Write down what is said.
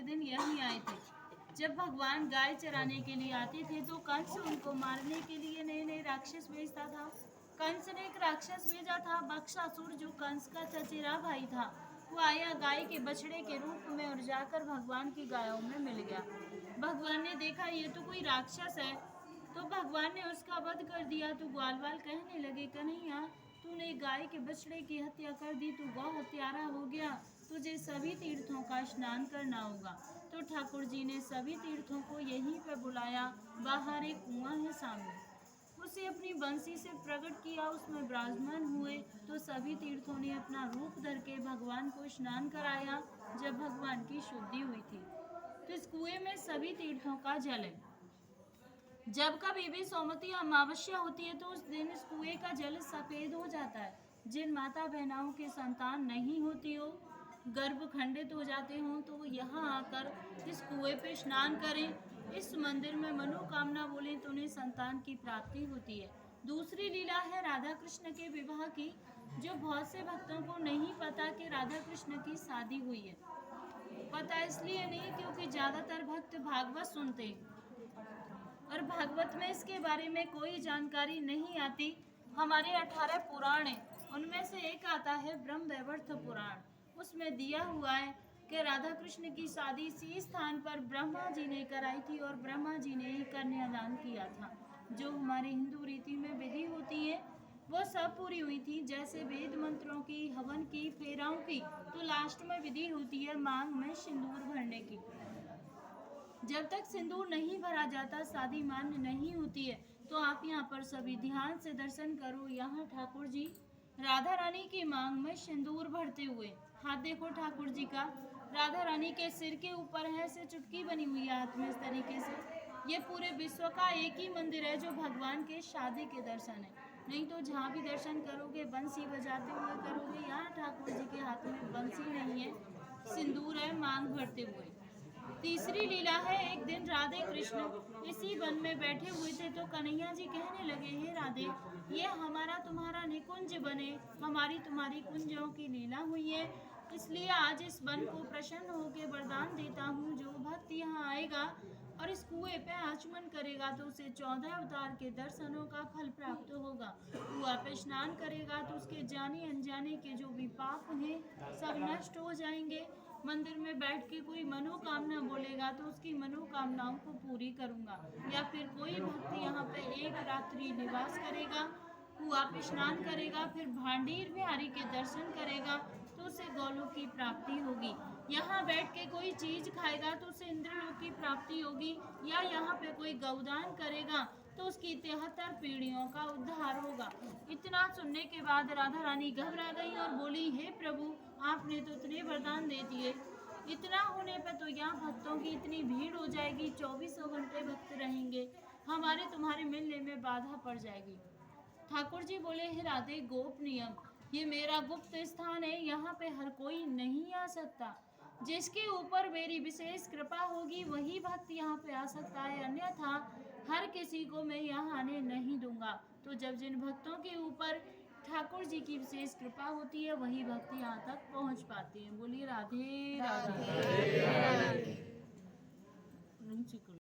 दिन यहीं आए थे। जब भगवान गाय चराने के लिए आते थे तो कंस उनको मारने के लिए नए नए राक्षस भेजता था। कंस ने एक राक्षस भेजा था, बक्सासुर, जो कंस का चचेरा भाई था। वो आया गाय के बछड़े के रूप में और जाकर भगवान की गायों में मिल गया। भगवान ने देखा ये तो कोई राक्षस है, तो भगवान ने उसका वध कर दिया। तो ग्वाल बाल कहने लगे, कन्हैया तूने गाय के बछड़े की हत्या कर दी, तू गौ हत्यारा हो गया, तुझे सभी तीर्थों का स्नान करना होगा। तो ठाकुर जी ने सभी तीर्थों को यहीं पर बुलाया। बाहर एक कुआं है सामने, उसे अपनी बंसी से प्रकट किया, उसमें विराजमान हुए। तो सभी तीर्थों ने अपना रूप धर के भगवान को स्नान कराया। जब भगवान की शुद्धि हुई थी तो इस कुएं में सभी तीर्थों का जल है। जब कभी भी सोमवती अमावस्या होती है तो उस दिन इस कुएं का जल सफेद हो जाता है। जिन माता बहनों के संतान नहीं होती हो, गर्भ खंडित हो जाते हों, तो वो यहाँ आकर इस कुएं पे स्नान करें, इस मंदिर में मनोकामना बोलें तो उन्हें संतान की प्राप्ति होती है। दूसरी लीला है राधा कृष्ण के विवाह की, जो बहुत से भक्तों को नहीं पता कि राधा कृष्ण की शादी हुई है। पता इसलिए नहीं क्योंकि ज्यादातर भक्त भागवत सुनते हैं और भागवत में इसके बारे में कोई जानकारी नहीं आती। हमारे 18 पुराण हैं, उनमें से एक आता है ब्रह्म वैवर्त पुराण। उसमें दिया हुआ है कि राधा कृष्ण की शादी इसी स्थान पर ब्रह्मा जी ने कराई थी और ब्रह्मा जी ने ही कन्यादान किया था। जो हमारे हिंदू रीति में विधि होती है वो सब पूरी हुई थी, जैसे वेद मंत्रों की, हवन की, फेराओं की। तो लास्ट में विधि होती है मांग में सिंदूर भरने की। जब तक सिंदूर नहीं भरा जाता शादी मान्य नहीं होती है। तो आप यहाँ पर सभी ध्यान से दर्शन करो। यहाँ ठाकुर जी राधा रानी की मांग में सिंदूर भरते हुए, हाथ देखो ठाकुर जी का, राधा रानी के सिर के ऊपर है ऐसे चुटकी बनी हुई है हाथ में इस तरीके से। ये पूरे विश्व का एक ही मंदिर है जो भगवान के शादी के दर्शन है। नहीं तो जहाँ भी दर्शन करोगे बंसी बजाते हुए करोगे। यहाँ ठाकुर जी के हाथ में बंसी नहीं है, सिंदूर है मांग भरते हुए। तीसरी लीला है, एक दिन राधे कृष्ण इसी वन में बैठे हुए थे तो कन्हैया जी कहने लगे, हे राधे, ये हमारा तुम्हारा निकुंज बने, हमारी तुम्हारी कुंजों की लीला हुई है, इसलिए आज इस वन को प्रसन्न होकर वरदान देता हूँ, जो भक्त यहाँ आएगा और इस कुएं पे आचमन करेगा तो उसे 14 अवतार के दर्शनों का फल प्राप्त होगा। कुआं पे स्नान करेगा तो उसके जाने अनजाने के जो भी पाप हैं सब नष्ट हो जाएंगे। मंदिर में बैठ के कोई मनोकामना बोलेगा तो उसकी मनोकामनाओं को पूरी करूंगा। या फिर कोई भक्त यहाँ पे एक रात्रि निवास करेगा, कुआं पे स्नान करेगा, फिर भांडीर बिहारी के दर्शन करेगा तो उसे गौलोक की प्राप्ति होगी। यहाँ बैठ के कोई चीज खाएगा तो उसे इंद्रलोक की प्राप्ति होगी। या यहाँ पे कोई गौदान करेगा तो उसकी 73 पीढ़ियों का उद्धार होगा। इतना सुनने के बाद राधा रानी घबरा गई और बोली, हे प्रभु, आपने तो इतने वरदान दे दिए, इतना होने पर तो यहाँ भक्तों की इतनी भीड़ हो जाएगी, 24 घंटे भक्त रहेंगे, हमारे तुम्हारे मिलने में बाधा पड़ जाएगी। ठाकुर जी बोले, हे राधे, गोप नियम, ये मेरा गुप्त स्थान है, यहाँ पे हर कोई नहीं आ सकता। जिसके ऊपर मेरी विशेष कृपा होगी वही भक्त यहाँ पे आ सकता है, अन्यथा हर किसी को मैं यहाँ आने नहीं दूंगा। तो जब जिन भक्तों के ऊपर ठाकुर जी की विशेष कृपा होती है वही भक्त यहाँ तक पहुँच पाते हैं। बोलिए राधे राधे, राधे राधे।